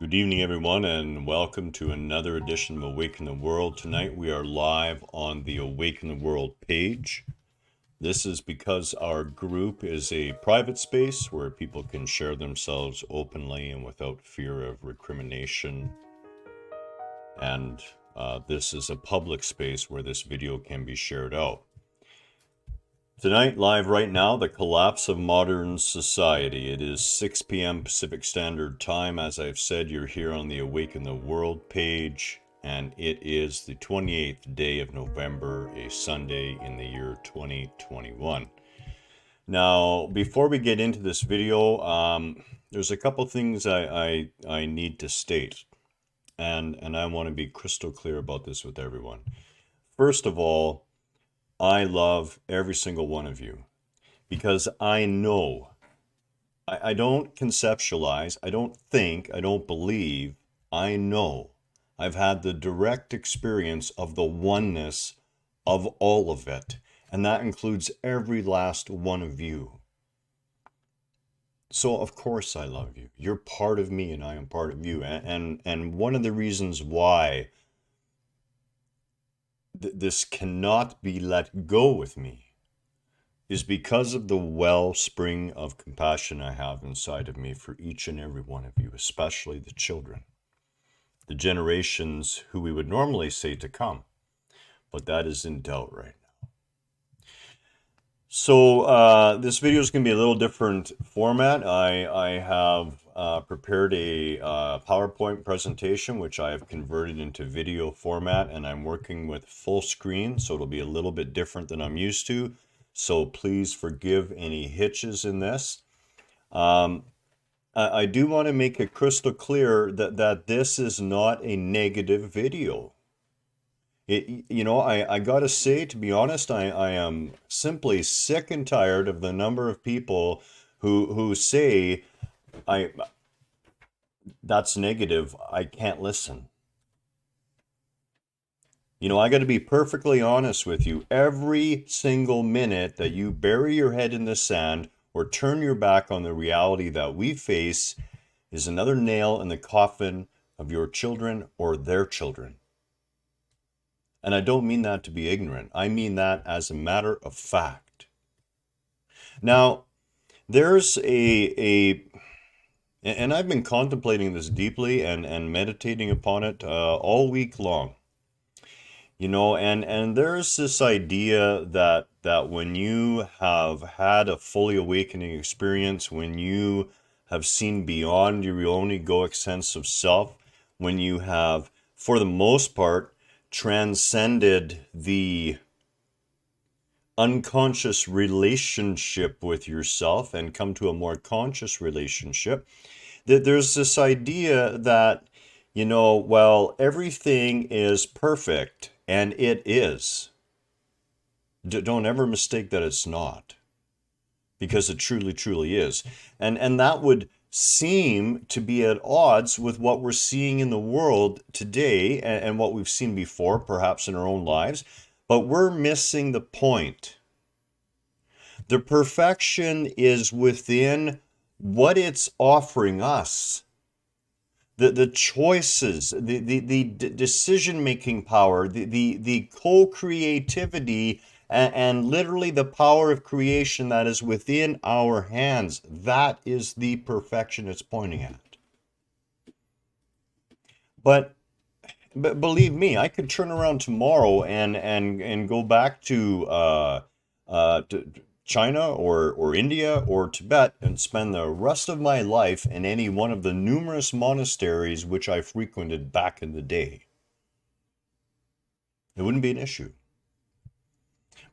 Good evening, everyone, and welcome to another edition of Awaken the World. Tonight we are live on the Awaken the World page. This is because our group is a private space where people can share themselves openly and without fear of recrimination. And this is a public space where this video can be shared out. Tonight, live right now, the collapse of modern society. It is 6 p.m. Pacific Standard Time. As I've said, you're here on the Awaken the World page, and it is the 28th day of November, a Sunday in the year 2021. Now, before we get into this video, there's a couple things I need to state, and I want to be crystal clear about this with everyone. First of all, I love every single one of you because I know, I don't conceptualize, I don't think, I don't believe, I know. I've had the direct experience of the oneness of all of it, and that includes every last one of you. So of course I love you. You're part of me and I am part of you. And one of the reasons why this cannot be let go with me is because of the wellspring of compassion I have inside of me for each and every one of you, especially the children, the generations who we would normally say to come, but that is in doubt right now. So this video is going to be a little different format. I have prepared a PowerPoint presentation, which I have converted into video format, and I'm working with full screen, so it'll be a little bit different than I'm used to. So please forgive any hitches in this. I do want to make it crystal clear that this is not a negative video. I gotta say, to be honest, I am simply sick and tired of the number of people who say, that's negative, I can't listen. I got to be perfectly honest with you. Every single minute that you bury your head in the sand or turn your back on the reality that we face is another nail in the coffin of your children or their children. And I don't mean that to be ignorant. I mean that as a matter of fact. Now, there's and I've been contemplating this deeply and meditating upon it all week long. And there's this idea that when you have had a fully awakening experience, when you have seen beyond your own egoic sense of self, when you have, for the most part, transcended the unconscious relationship with yourself and come to a more conscious relationship, that there's this idea that, well, everything is perfect, and it is. Don't ever mistake that it's not, because it truly, truly is. And that would seem to be at odds with what we're seeing in the world today and what we've seen before, perhaps in our own lives, but we're missing the point. The perfection is within what it's offering us. The choices, the decision-making power, the co-creativity, and literally the power of creation that is within our hands. That is the perfection it's pointing at. But believe me, I could turn around tomorrow and go back to China or India or Tibet and spend the rest of my life in any one of the numerous monasteries which I frequented back in the day. It wouldn't be an issue.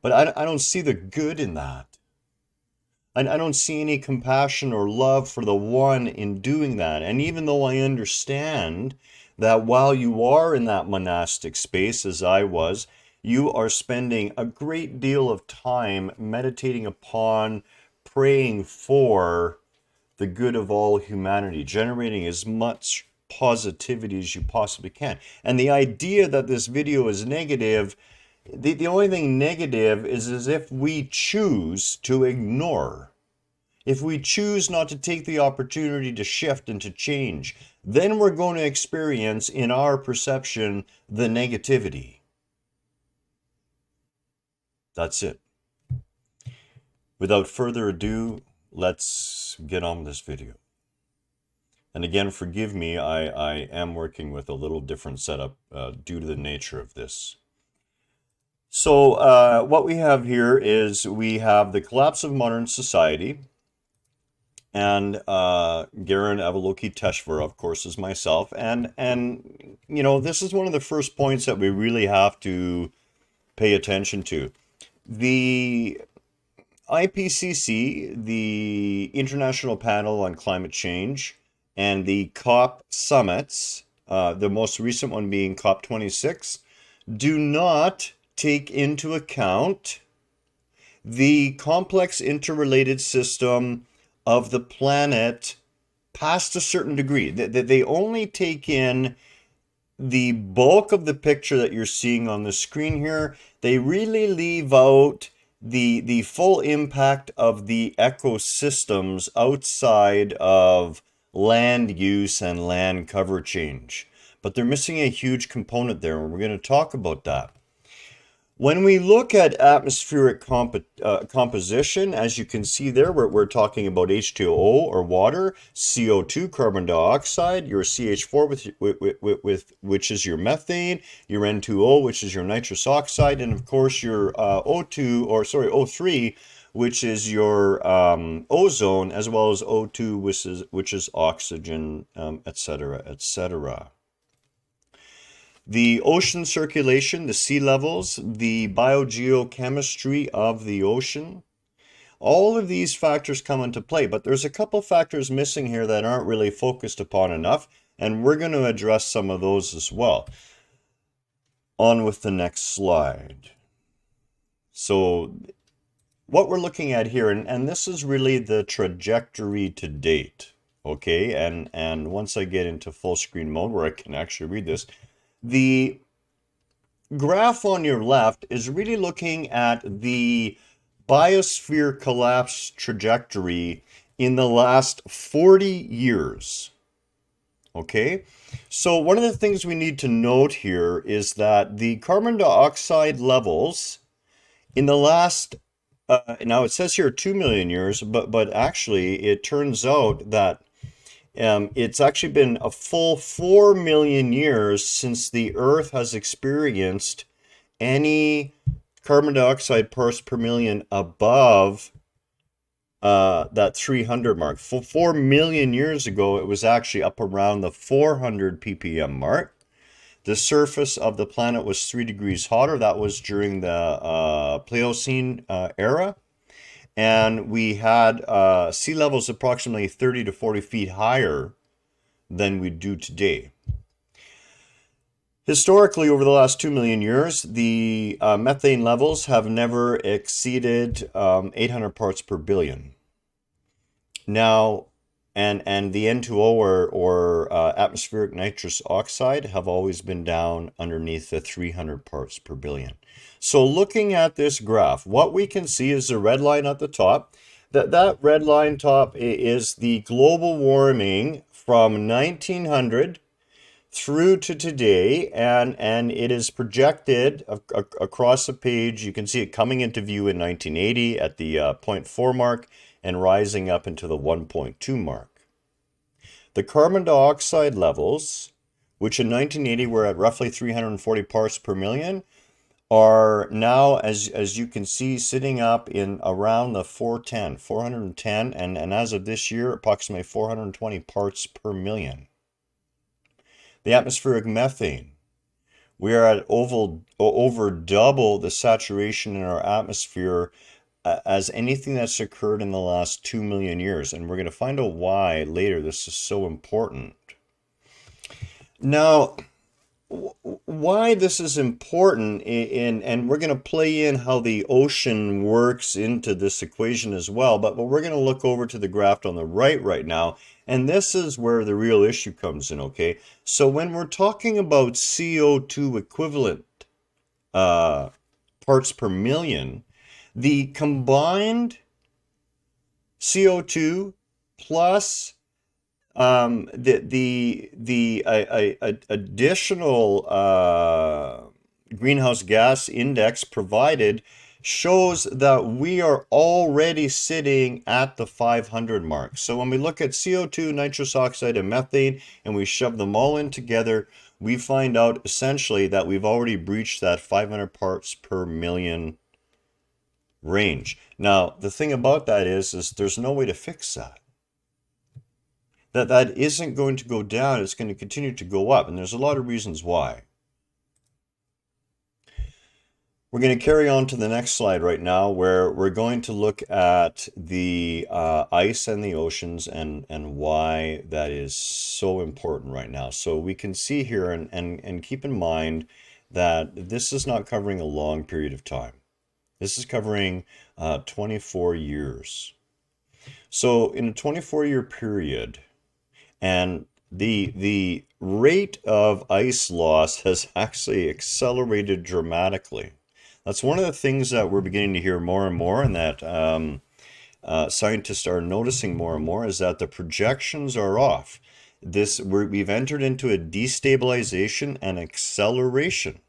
But I don't see the good in that. I don't see any compassion or love for the one in doing that. And even though I understand that while you are in that monastic space, as I was, you are spending a great deal of time meditating upon praying for the good of all humanity, generating as much positivity as you possibly can. And the idea that this video is negative, the only thing negative is as if we choose to ignore. If we choose not to take the opportunity to shift and to change, then we're going to experience in our perception the negativity. That's it. Without further ado, let's get on with this video. And again, forgive me, I am working with a little different setup due to the nature of this. So what we have here is we have the collapse of modern society. And Garhen Avalokiteshvara, of course, is myself. And you know, this is one of the first points that we really have to pay attention to. The IPCC, the International Panel on Climate Change, and the COP summits, the most recent one being COP26, do not take into account the complex interrelated system of the planet past a certain degree. They only take in the bulk of the picture that you're seeing on the screen here. They really leave out the full impact of the ecosystems outside of land use and land cover change. But they're missing a huge component there, and we're going to talk about that. When we look at atmospheric composition, as you can see there, we're talking about H2O or water, CO2, carbon dioxide, your CH4, which is your methane, your N2O, which is your nitrous oxide, and of course your O3, which is your ozone, as well as O2, which is oxygen, etc., etc. The ocean circulation, the sea levels, the biogeochemistry of the ocean, all of these factors come into play, but there's a couple factors missing here that aren't really focused upon enough, and we're going to address some of those as well. On with the next slide. So what we're looking at here, and this is really the trajectory to date, okay? And once I get into full screen mode where I can actually read this, the graph on your left is really looking at the biosphere collapse trajectory in the last 40 years. Okay, so one of the things we need to note here is that the carbon dioxide levels in the last, now it says here 2 million years, but actually it turns out that it's actually been a full 4 million years since the Earth has experienced any carbon dioxide parts per million above that 300 mark. 4 million years ago, it was actually up around the 400 ppm mark. The surface of the planet was 3 degrees hotter. That was during the Pliocene era. And we had sea levels approximately 30 to 40 feet higher than we do today. Historically, over the last 2 million years, the methane levels have never exceeded 800 parts per billion. Now, and the N2O or atmospheric nitrous oxide have always been down underneath the 300 parts per billion. So looking at this graph, what we can see is the red line at the top. That red line top is the global warming from 1900 through to today, and it is projected across the page. You can see it coming into view in 1980 at the 0.4 mark and rising up into the 1.2 mark. The carbon dioxide levels, which in 1980 were at roughly 340 parts per million, are now, as you can see, sitting up in around the 410, and as of this year, approximately 420 parts per million. The atmospheric methane, we are at over double the saturation in our atmosphere as anything that's occurred in the last 2 million years, and we're going to find out why later this is so important. Now, why this is important, and we're going to play in how the ocean works into this equation as well, but we're going to look over to the graph on the right now, and this is where the real issue comes in, okay? So when we're talking about CO2 equivalent uh, parts per million, the combined CO2 plus the additional greenhouse gas index provided shows that we are already sitting at the 500 mark. So when we look at CO2, nitrous oxide, and methane, and we shove them all in together, we find out essentially that we've already breached that 500 parts per million range. Now, the thing about that is there's no way to fix that. That isn't going to go down, it's going to continue to go up, and there's a lot of reasons why. We're going to carry on to the next slide right now, where we're going to look at the ice and the oceans and why that is so important right now. So we can see here, and keep in mind that this is not covering a long period of time. This is covering 24 years. So in a 24-year period, and the rate of ice loss has actually accelerated dramatically. That's one of the things that we're beginning to hear more and more, and that scientists are noticing more and more, is that the projections are off. We've entered into a destabilization and acceleration.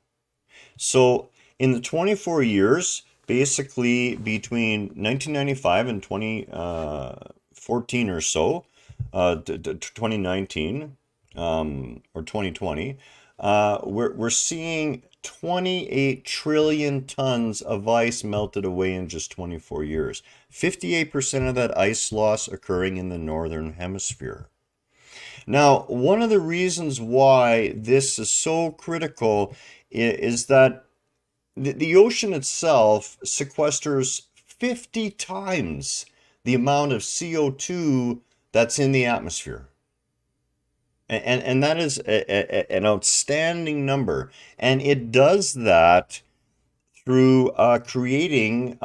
So in the 24 years, basically between 1995 and 2014 or so, 2019 or 2020, we're seeing 28 trillion tons of ice melted away in just 24 years. 58% of that ice loss occurring in the northern hemisphere. Now, one of the reasons why this is so critical is that the ocean itself sequesters 50 times the amount of CO2 that's in the atmosphere. And that is an outstanding number. And it does that through creating,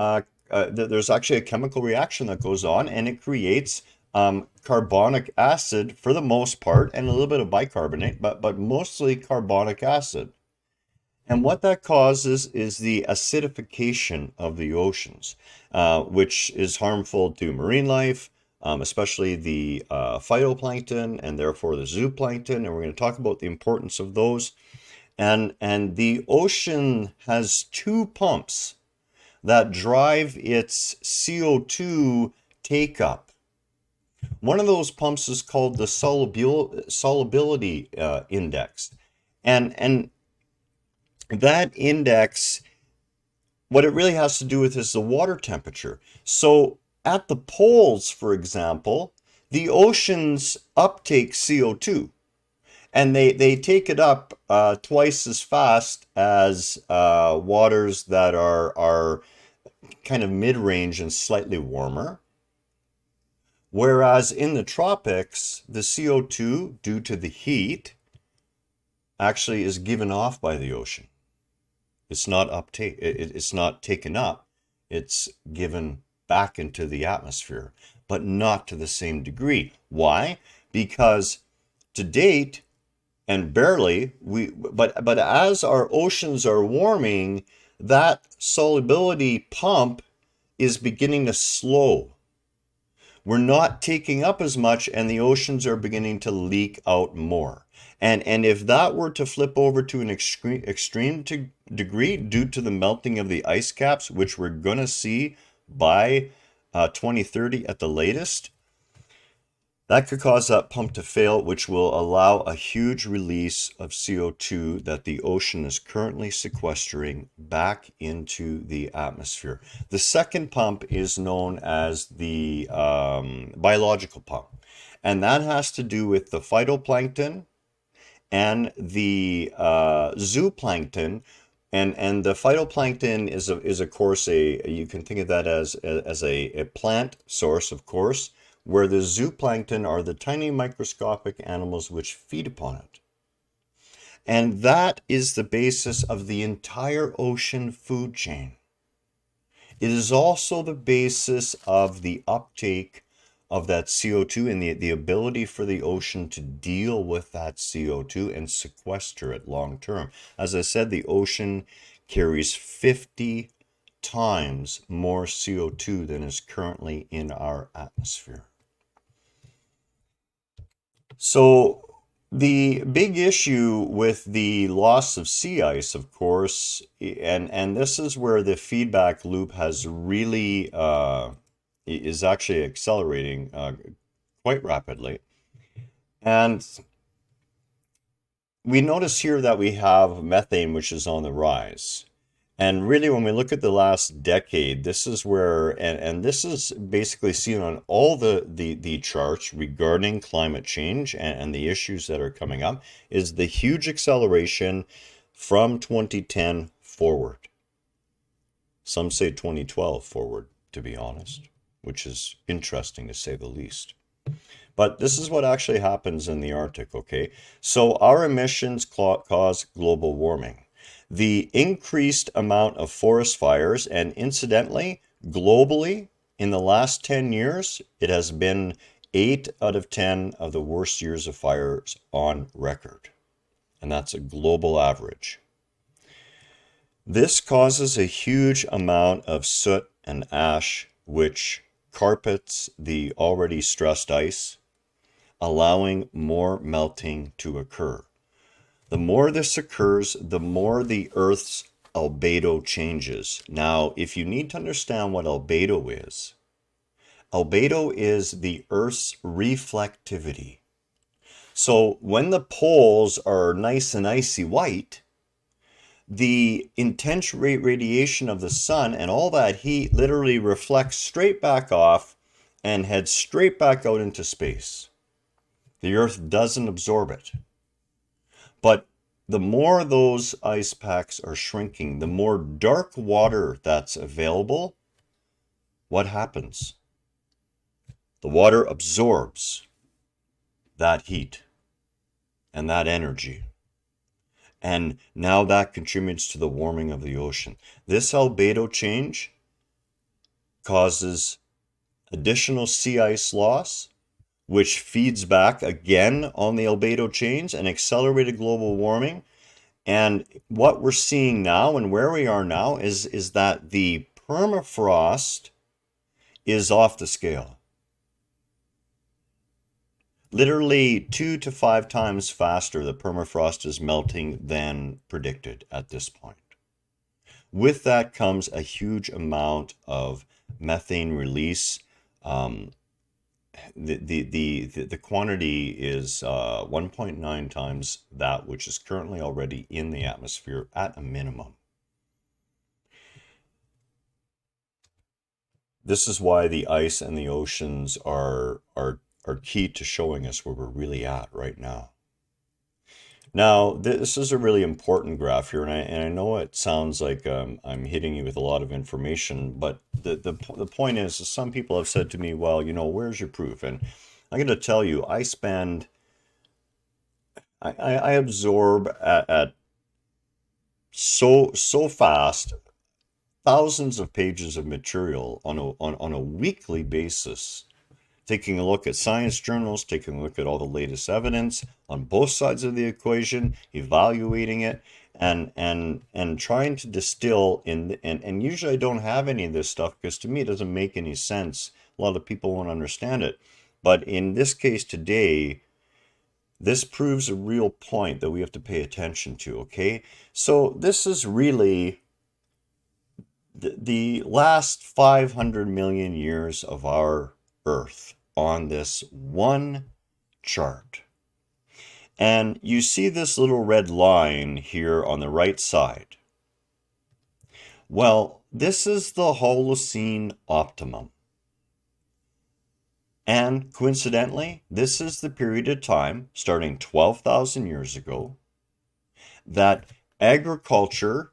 there's actually a chemical reaction that goes on, and it creates carbonic acid for the most part, and a little bit of bicarbonate, but mostly carbonic acid. And what that causes is the acidification of the oceans, which is harmful to marine life, especially the phytoplankton and therefore the zooplankton. And we're going to talk about the importance of those. And the ocean has two pumps that drive its CO2 take up. One of those pumps is called the solubility index. And that index, what it really has to do with is the water temperature. So at the poles, for example, the oceans uptake CO2, and they take it up twice as fast as waters that are kind of mid-range and slightly warmer. Whereas in the tropics, the CO2, due to the heat, actually is given off by the ocean. It's not taken up. It's given back into the atmosphere, but not to the same degree. Why? Because to date, and barely, but as our oceans are warming, that solubility pump is beginning to slow. We're not taking up as much, and the oceans are beginning to leak out more. And if that were to flip over to an extreme degree due to the melting of the ice caps, which we're going to see by 2030 at the latest, that could cause that pump to fail, which will allow a huge release of CO2 that the ocean is currently sequestering back into the atmosphere. The second pump is known as the biological pump, and that has to do with the phytoplankton and the zooplankton. And the phytoplankton is of course you can think of that as a plant source, of course, where the zooplankton are the tiny microscopic animals which feed upon it. And that is the basis of the entire ocean food chain. It is also the basis of the uptake of that CO2 and the ability for the ocean to deal with that CO2 and sequester it long term. As I said, the ocean carries 50 times more CO2 than is currently in our atmosphere. So the big issue with the loss of sea ice, of course, and this is where the feedback loop has really is actually accelerating quite rapidly. And we notice here that we have methane, which is on the rise. And really, when we look at the last decade, this is where, and this is basically seen on all the charts regarding climate change and the issues that are coming up, is the huge acceleration from 2010 forward. Some say 2012 forward, to be honest, which is interesting to say the least. But this is what actually happens in the Arctic, okay? So our emissions cause global warming. The increased amount of forest fires, and incidentally, globally, in the last 10 years, it has been 8 out of 10 of the worst years of fires on record. And that's a global average. This causes a huge amount of soot and ash, which carpets the already stressed ice, allowing more melting to occur. The more this occurs, the more the Earth's albedo changes. Now, if you need to understand what albedo is the Earth's reflectivity. So when the poles are nice and icy white, the intense radiation of the sun and all that heat literally reflects straight back off and heads straight back out into space. The Earth doesn't absorb it. But the more those ice packs are shrinking, the more dark water that's available, what happens? The water absorbs that heat and that energy. And now that contributes to the warming of the ocean. This albedo change causes additional sea ice loss, which feeds back again on the albedo change and accelerated global warming. And what we're seeing now and where we are now is that the permafrost is off the scale. Literally 2 to 5 times faster the permafrost is melting than predicted at this point. With that comes a huge amount of methane release. The quantity is 1.9 times that which is currently already in the atmosphere at a minimum. This is why the ice and the oceans are key to showing us where we're really at right now. Now, this is a really important graph here, and I know it sounds like I'm hitting you with a lot of information, but the point is some people have said to me, well, you know, where's your proof? And I'm going to tell you, I absorb at so fast thousands of pages of material on a weekly basis, taking a look at science journals, taking a look at all the latest evidence on both sides of the equation, evaluating it, and trying to distill in. And usually I don't have any of this stuff because to me it doesn't make any sense. A lot of people won't understand it. But in this case today, this proves a real point that we have to pay attention to, okay? So this is really the last 500 million years of our Earth on this one chart. And you see this little red line here on the right side. Well, this is the Holocene optimum. And coincidentally, this is the period of time, starting 12,000 years ago, that agriculture,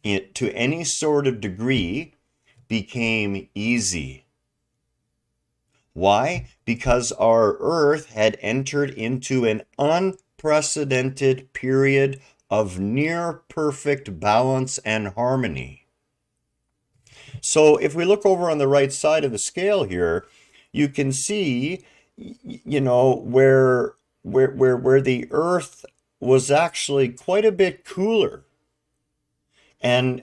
to any sort of degree, became easy. Why? Because our Earth had entered into an unprecedented period of near perfect balance and harmony. So if we look over on the right side of the scale here, you can see, where the Earth was actually quite a bit cooler. And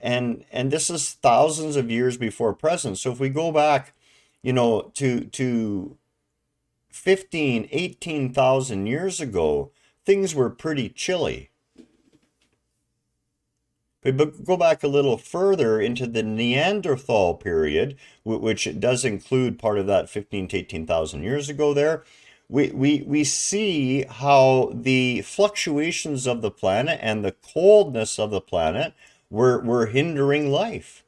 this is thousands of years before present. So if we go back, to 15, 18,000 years ago, things were pretty chilly. But go back a little further into the Neanderthal period, which does include part of that 15 to 18,000 years ago there. We see how the fluctuations of the planet and the coldness of the planet were hindering life.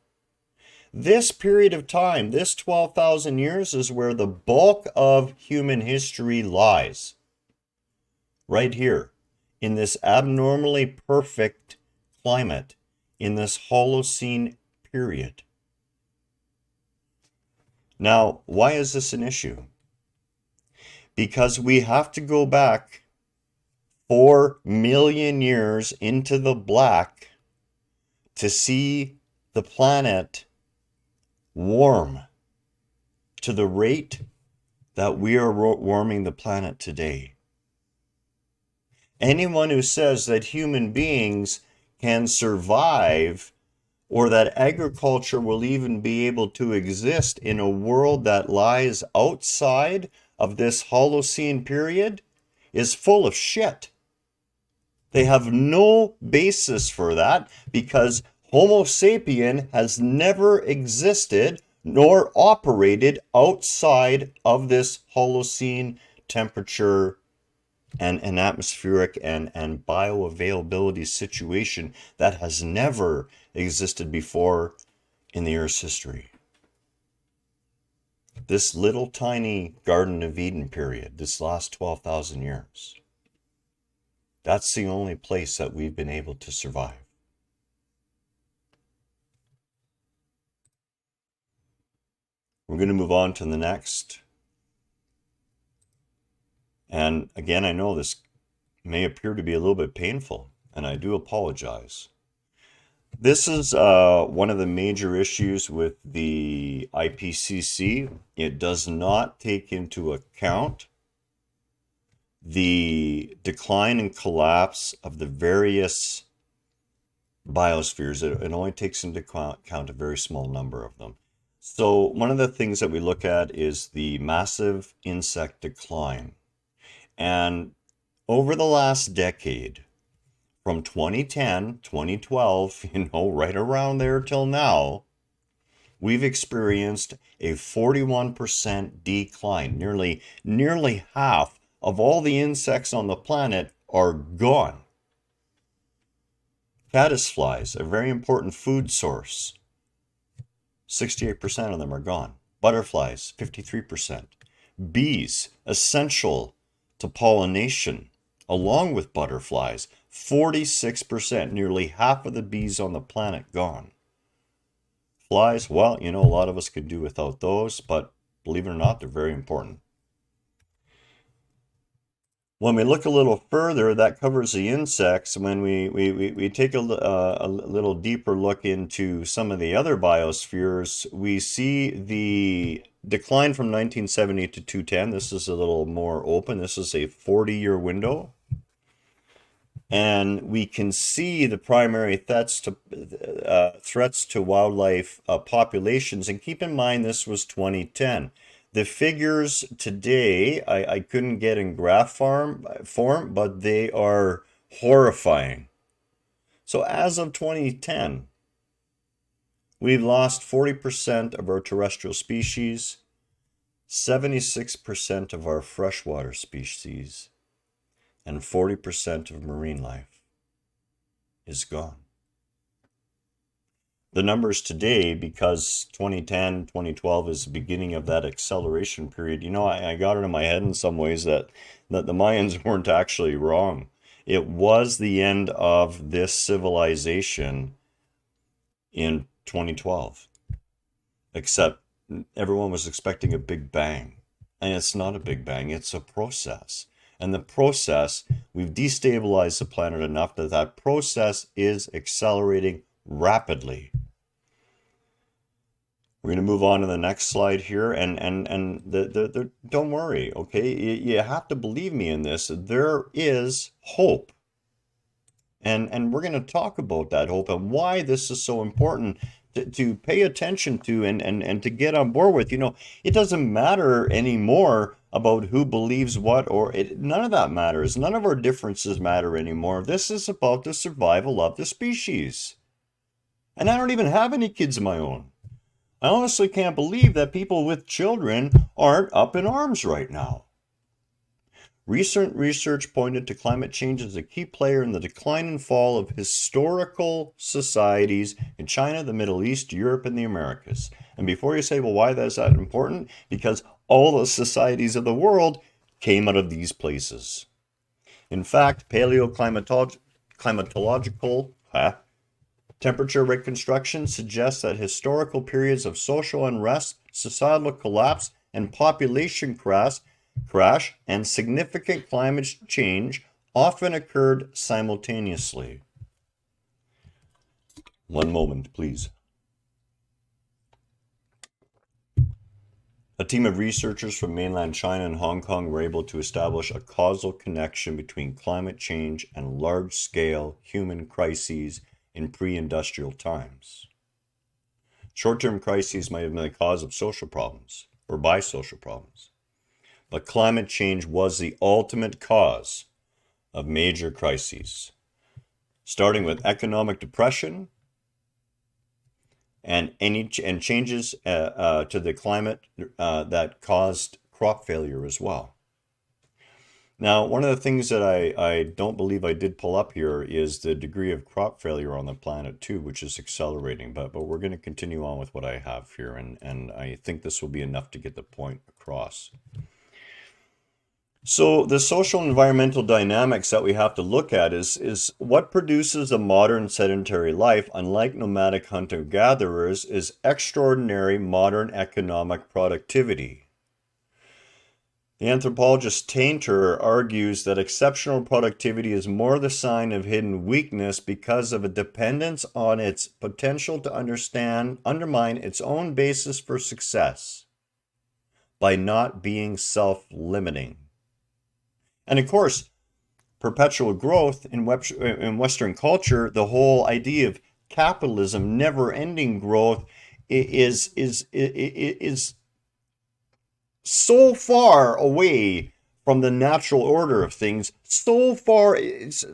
This period of time, this 12,000 years, is where the bulk of human history lies. Right here, in this abnormally perfect climate, in this Holocene period. Now, why is this an issue? Because we have to go back 4 million years into the black to see the planet warm to the rate that we are warming the planet today. Anyone who says that human beings can survive, or that agriculture will even be able to exist in a world that lies outside of this Holocene period, is full of shit. They have no basis for that, because Homo sapien has never existed nor operated outside of this Holocene temperature and an atmospheric and bioavailability situation that has never existed before in the Earth's history. This little tiny Garden of Eden period, this last 12,000 years, that's the only place that we've been able to survive. We're going to move on to the next. And again, I know this may appear to be a little bit painful, and I do apologize. This is one of the major issues with the IPCC. It does not take into account the decline and collapse of the various biospheres. It only takes into account a very small number of them. So one of the things that we look at is the massive insect decline. And over the last decade, from 2010, 2012, right around there till now, we've experienced a 41% decline. Nearly half of all the insects on the planet are gone. Caddisflies, a very important food source, 68% of them are gone. Butterflies, 53%. Bees, essential to pollination, along with butterflies, 46%, nearly half of the bees on the planet gone. Flies, well, a lot of us could do without those, but believe it or not, they're very important. When we look a little further, that covers the insects. When we take a little deeper look into some of the other biospheres, we see the decline from 1970 to 2010. This is a little more open. This is a 40-year window. And we can see the primary threats to wildlife populations. And keep in mind, this was 2010. The figures today, I couldn't get in graph form, but they are horrifying. So as of 2010, we've lost 40% of our terrestrial species, 76% of our freshwater species, and 40% of marine life is gone. The numbers today, because 2010, 2012 is the beginning of that acceleration period, I got it in my head in some ways that the Mayans weren't actually wrong. It was the end of this civilization in 2012. Except everyone was expecting a big bang. And it's not a big bang, it's a process. And the process We've destabilized the planet enough that that process is accelerating rapidly. We're going to move on to the next slide here, and don't worry, okay? You have to believe me in this. There is hope. And we're going to talk about that hope and why this is so important to pay attention to and to get on board with. You know, it doesn't matter anymore about who believes what, none of that matters. None of our differences matter anymore. This is about the survival of the species. And I don't even have any kids of my own. I honestly can't believe that people with children aren't up in arms right now. Recent research pointed to climate change as a key player in the decline and fall of historical societies in China, the Middle East, Europe, and the Americas. And before you say, well, why is that important? Because all the societies of the world came out of these places. In fact, paleoclimatological temperature reconstruction suggests that historical periods of social unrest, societal collapse, and population crash and significant climate change often occurred simultaneously. One moment, please. A team of researchers from mainland China and Hong Kong were able to establish a causal connection between climate change and large-scale human crises in pre-industrial times. Short-term crises might have been the cause of social problems or by social problems, but climate change was the ultimate cause of major crises, starting with economic depression and changes to the climate that caused crop failure as well. Now, one of the things that I don't believe I did pull up here is the degree of crop failure on the planet too, which is accelerating. But we're going to continue on with what I have here, and I think this will be enough to get the point across. So the social and environmental dynamics that we have to look at is what produces a modern sedentary life, unlike nomadic hunter-gatherers, is extraordinary modern economic productivity. The anthropologist Tainter argues that exceptional productivity is more the sign of hidden weakness because of a dependence on its potential to undermine its own basis for success by not being self-limiting. And of course, perpetual growth in Western culture, the whole idea of capitalism, never-ending growth, is so far away from the natural order of things, so far as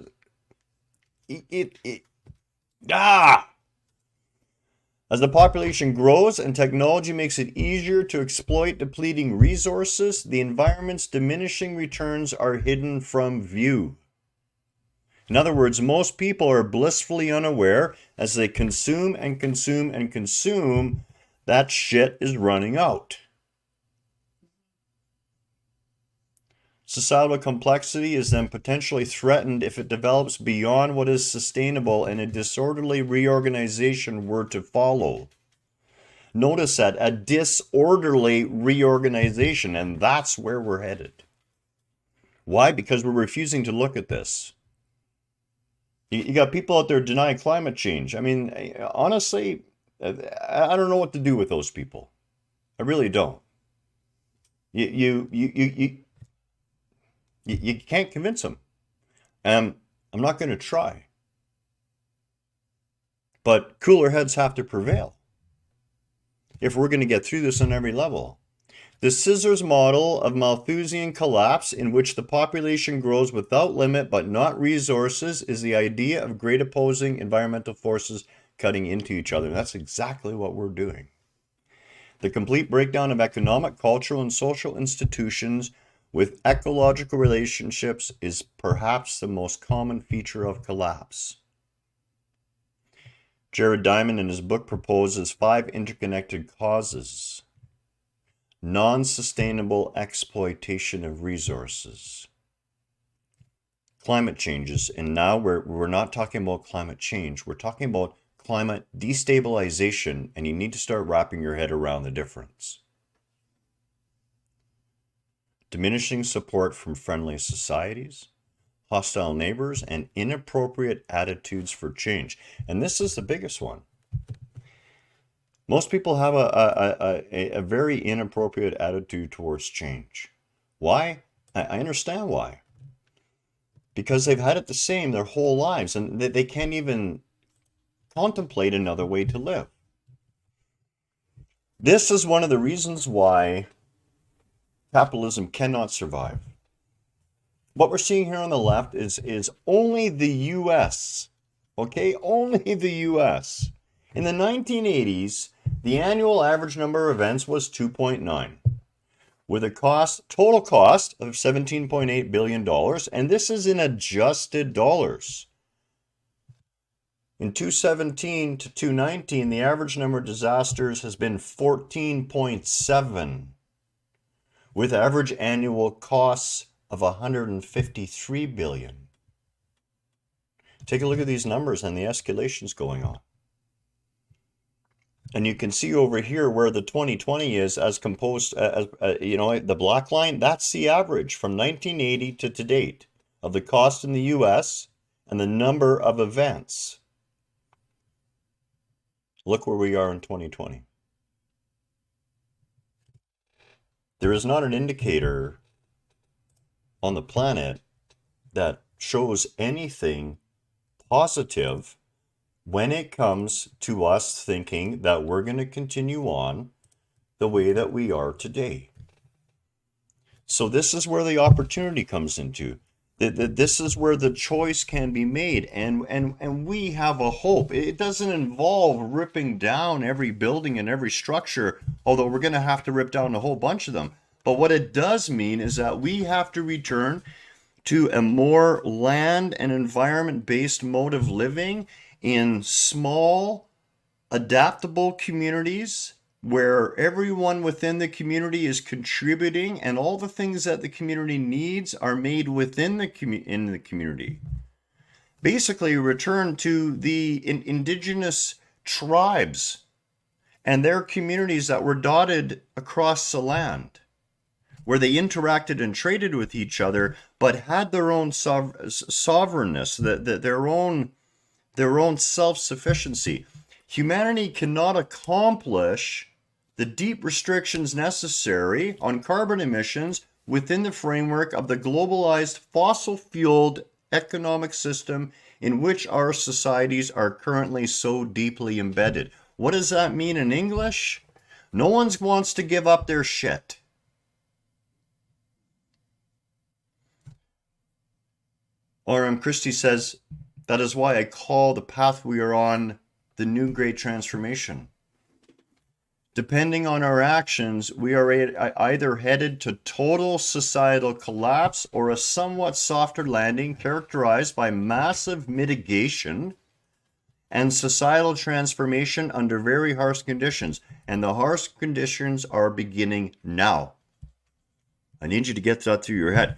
the population grows and technology makes it easier to exploit depleting resources, the environment's diminishing returns are hidden from view. In other words, most people are blissfully unaware as they consume and consume and consume, that shit is running out. Societal complexity is then potentially threatened if it develops beyond what is sustainable and a disorderly reorganization were to follow. Notice that, a disorderly reorganization, and that's where we're headed. Why? Because we're refusing to look at this. You got people out there denying climate change. I mean, honestly, I don't know what to do with those people. I really don't. You can't convince them. And I'm not going to try. But cooler heads have to prevail if we're going to get through this on every level. The scissors model of Malthusian collapse, in which the population grows without limit but not resources, is the idea of great opposing environmental forces cutting into each other. And that's exactly what we're doing. The complete breakdown of economic, cultural, and social institutions with ecological relationships is perhaps the most common feature of collapse. Jared Diamond in his book proposes 5 interconnected causes. Non-sustainable exploitation of resources. Climate changes, and now we're not talking about climate change, we're talking about climate destabilization, and you need to start wrapping your head around the difference. Diminishing support from friendly societies, hostile neighbors, and inappropriate attitudes for change. And this is the biggest one. Most people have a very inappropriate attitude towards change. Why? I understand why. Because they've had it the same their whole lives, and they can't even contemplate another way to live. This is one of the reasons why capitalism cannot survive. What we're seeing here on the left is only the US, okay? Only the US. In the 1980s, the annual average number of events was 2.9, with a total cost of $17.8 billion, and this is in adjusted dollars. In 2017 to 2019, the average number of disasters has been 14.7, with average annual costs of $153 billion. Take a look at these numbers and the escalations going on. And you can see over here where the 2020 is as composed, the black line, that's the average from 1980 to date of the cost in the US and the number of events. Look where we are in 2020. There is not an indicator on the planet that shows anything positive when it comes to us thinking that we're going to continue on the way that we are today. So this is where the opportunity comes into. This is where the choice can be made, and we have a hope. It doesn't involve ripping down every building and every structure, although we're going to have to rip down a whole bunch of them. But what it does mean is that we have to return to a more land and environment-based mode of living in small, adaptable communities where everyone within the community is contributing and all the things that the community needs are made within the community. Basically, return to the indigenous tribes and their communities that were dotted across the land, where they interacted and traded with each other, but had their own sovereignness, their own self-sufficiency. Humanity cannot accomplish the deep restrictions necessary on carbon emissions within the framework of the globalized fossil-fueled economic system in which our societies are currently so deeply embedded. What does that mean in English? No one wants to give up their shit. R.M. Christie says, that is why I call the path we are on the new great transformation. Depending on our actions, we are either headed to total societal collapse or a somewhat softer landing characterized by massive mitigation and societal transformation under very harsh conditions. And the harsh conditions are beginning now. I need you to get that through your head.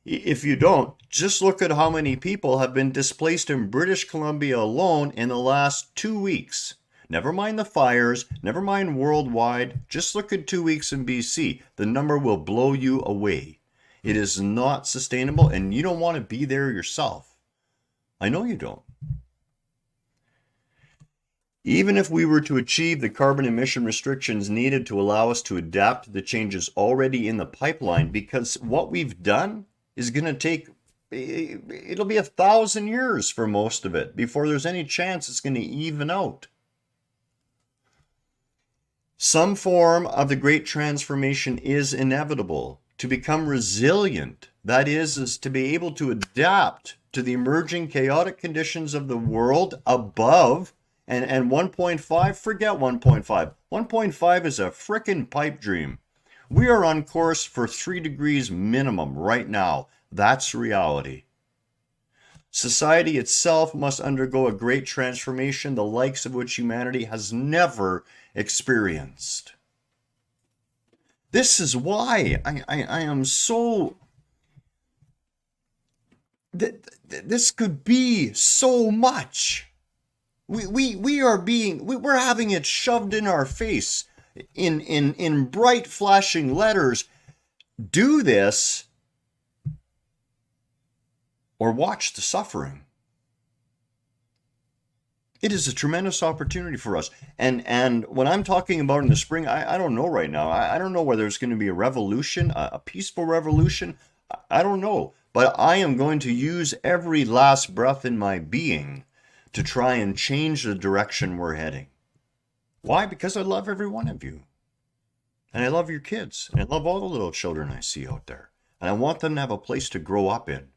If you don't, just look at how many people have been displaced in British Columbia alone in the last 2 weeks. Never mind the fires, never mind worldwide, just look at 2 weeks in BC. The number will blow you away. It is not sustainable, and you don't want to be there yourself. I know you don't. Even if we were to achieve the carbon emission restrictions needed to allow us to adapt to the changes already in the pipeline, because what we've done is going to take, it'll be 1,000 years for most of it before there's any chance it's going to even out. Some form of the great transformation is inevitable. To become resilient, that is to be able to adapt to the emerging chaotic conditions of the world above, and 1.5, forget 1.5. 1.5 is a frickin' pipe dream. We are on course for 3 degrees minimum right now. That's reality. Society itself must undergo a great transformation, the likes of which humanity has never experienced. This is why I am so... This could be so much. We're having it shoved in our face in bright flashing letters. Do this or watch the suffering. It is a tremendous opportunity for us. And when I'm talking about in the spring, I don't know right now. I don't know whether there's going to be a revolution, a peaceful revolution. I don't know. But I am going to use every last breath in my being to try and change the direction we're heading. Why? Because I love every one of you. And I love your kids. And I love all the little children I see out there. And I want them to have a place to grow up in.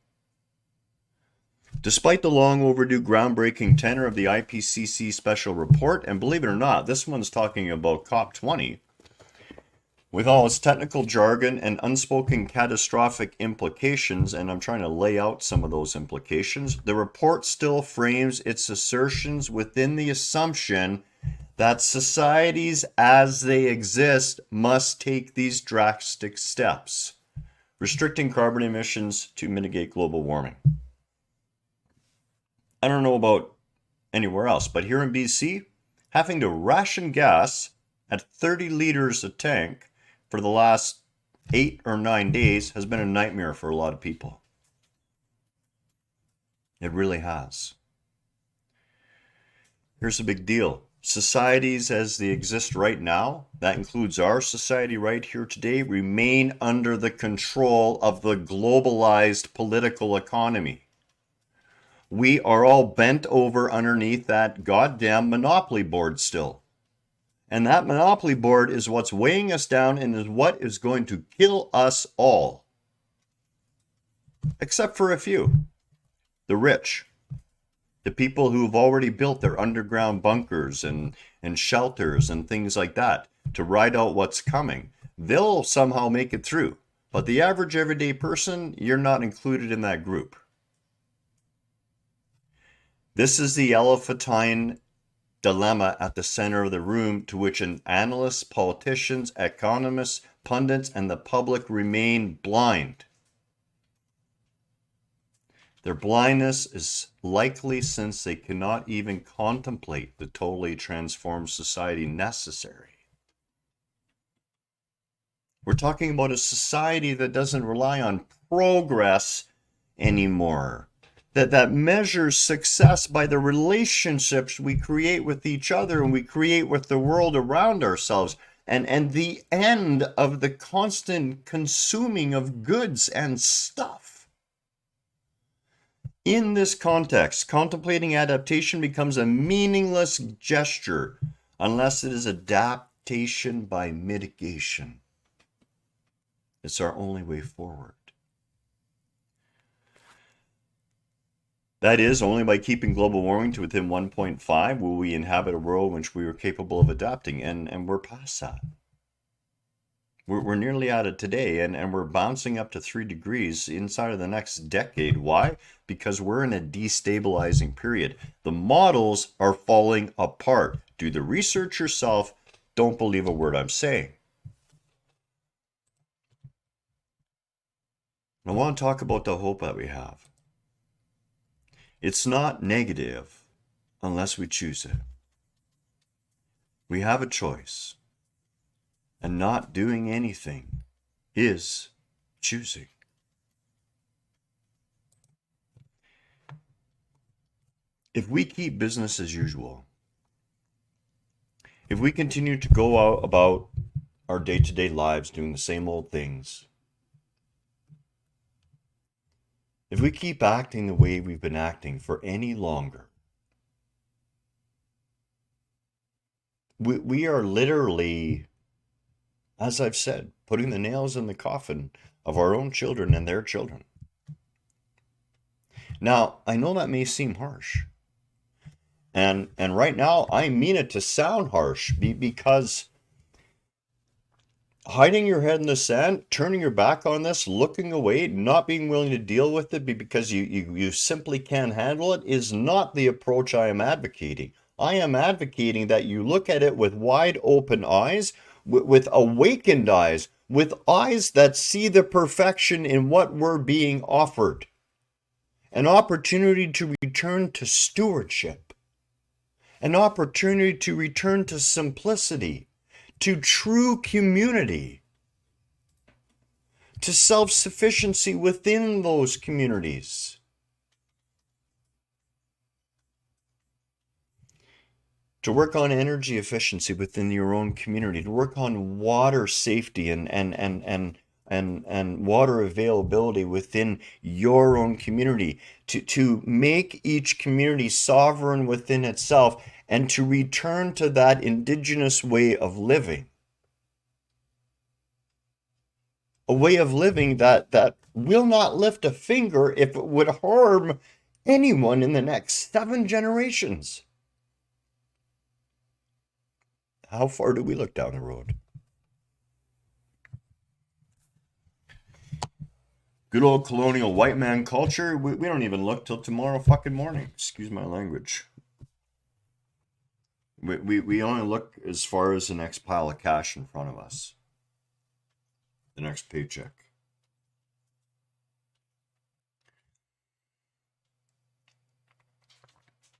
Despite the long overdue groundbreaking tenor of the IPCC special report, and believe it or not, this one's talking about COP20, with all its technical jargon and unspoken catastrophic implications, and I'm trying to lay out some of those implications, the report still frames its assertions within the assumption that societies as they exist must take these drastic steps, restricting carbon emissions to mitigate global warming. I don't know about anywhere else, but here in BC, having to ration gas at 30 liters a tank for the last 8 or 9 days has been a nightmare for a lot of people. It really has. Here's the big deal. Societies as they exist right now, that includes our society right here today, remain under the control of the globalized political economy. We are all bent over underneath that goddamn monopoly board still. And that monopoly board is what's weighing us down and is what is going to kill us all. Except for a few. The rich. The people who've already built their underground bunkers and shelters and things like that to ride out what's coming. They'll somehow make it through. But the average everyday person, you're not included in that group. This is the elephantine dilemma at the center of the room to which analysts, politicians, economists, pundits, and the public remain blind. Their blindness is likely since they cannot even contemplate the totally transformed society necessary. We're talking about a society that doesn't rely on progress anymore. That measures success by the relationships we create with each other and we create with the world around ourselves, and the end of the constant consuming of goods and stuff. In this context, contemplating adaptation becomes a meaningless gesture unless it is adaptation by mitigation. It's our only way forward. That is, only by keeping global warming to within 1.5 will we inhabit a world in which we are capable of adapting, and we're past that. We're nearly at it today, and we're bouncing up to 3 degrees inside of the next decade. Why? Because we're in a destabilizing period. The models are falling apart. Do the research yourself. Don't believe a word I'm saying. I want to talk about the hope that we have. It's not negative unless we choose it. We have a choice. And not doing anything is choosing. If we keep business as usual, if we continue to go out about our day-to-day lives doing the same old things, if we keep acting the way we've been acting for any longer, we are literally, as I've said, putting the nails in the coffin of our own children and their children. Now, I know that may seem harsh. And right now, I mean it to sound harsh because hiding your head in the sand, turning your back on this, looking away, not being willing to deal with it because you simply can't handle it is not the approach I am advocating. I am advocating that you look at it with wide open eyes, with awakened eyes, with eyes that see the perfection in what we're being offered. An opportunity to return to stewardship. An opportunity to return to simplicity, to true community, to self-sufficiency within those communities. to work on energy efficiency within your own community, to work on water safety and water availability within your own community, to make each community sovereign within itself, and to return to that indigenous way of living. A way of living that will not lift a finger if it would harm anyone in the next 7 generations. How far do we look down the road? Good old colonial white man culture, we don't even look till tomorrow fucking morning. Excuse my language. We only look as far as the next pile of cash in front of us. The next paycheck.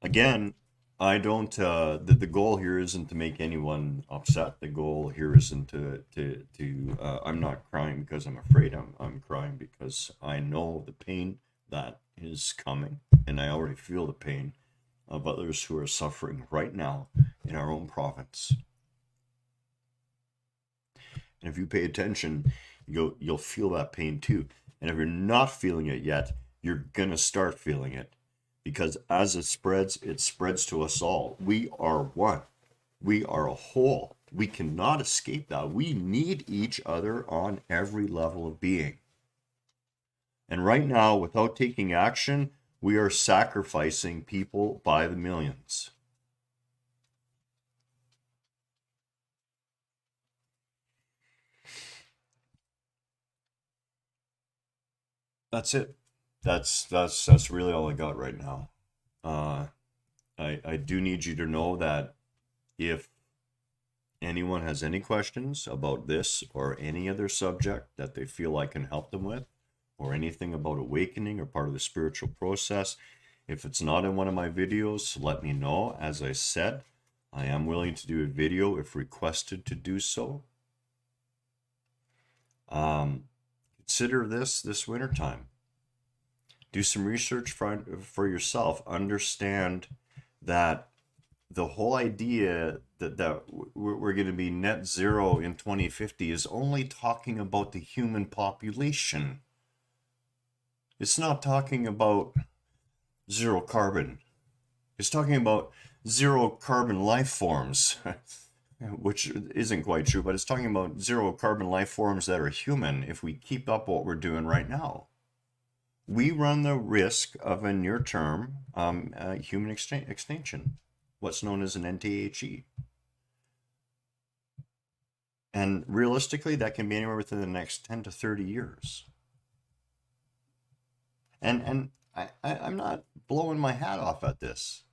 Again, I don't, the goal here isn't to make anyone upset. The goal here isn't I'm not crying because I'm afraid. I'm crying because I know the pain that is coming, and I already feel the pain of others who are suffering right now in our own province. And if you pay attention, you'll feel that pain too. And if you're not feeling it yet, you're gonna start feeling it. Because as it spreads to us all. We are one. We are a whole. We cannot escape that. We need each other on every level of being. And right now, without taking action, we are sacrificing people by the millions. That's it. That's really all I got right now. I do need you to know that if anyone has any questions about this or any other subject that they feel I can help them with, or anything about awakening or part of the spiritual process, if it's not in one of my videos, let me know. As I said, I am willing to do a video if requested to do so. Consider this wintertime. Do some research for yourself. Understand that the whole idea that we're going to be net zero in 2050 is only talking about the human population. It's not talking about zero carbon. It's talking about zero carbon life forms, which isn't quite true, but it's talking about zero carbon life forms that are human if we keep up what we're doing right now. We run the risk of a near-term human extinction, what's known as an NTHE. And realistically, that can be anywhere within the next 10 to 30 years. And I'm not blowing my hat off at this.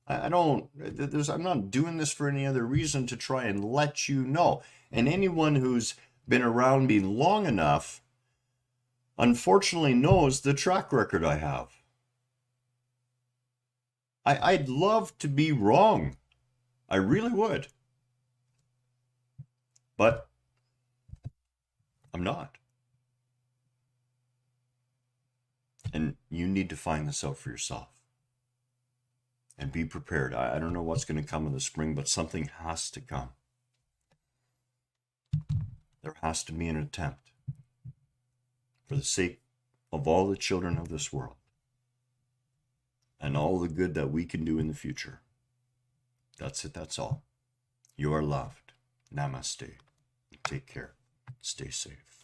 I'm not doing this for any other reason to try and let you know. And anyone who's been around me long enough unfortunately knows the track record I have. I'd love to be wrong. I really would. But I'm not. And you need to find this out for yourself. And be prepared. I don't know what's going to come in the spring, but something has to come. There has to be an attempt. For the sake of all the children of this world. And all the good that we can do in the future. That's it, that's all. You are loved. Namaste. Take care. Stay safe.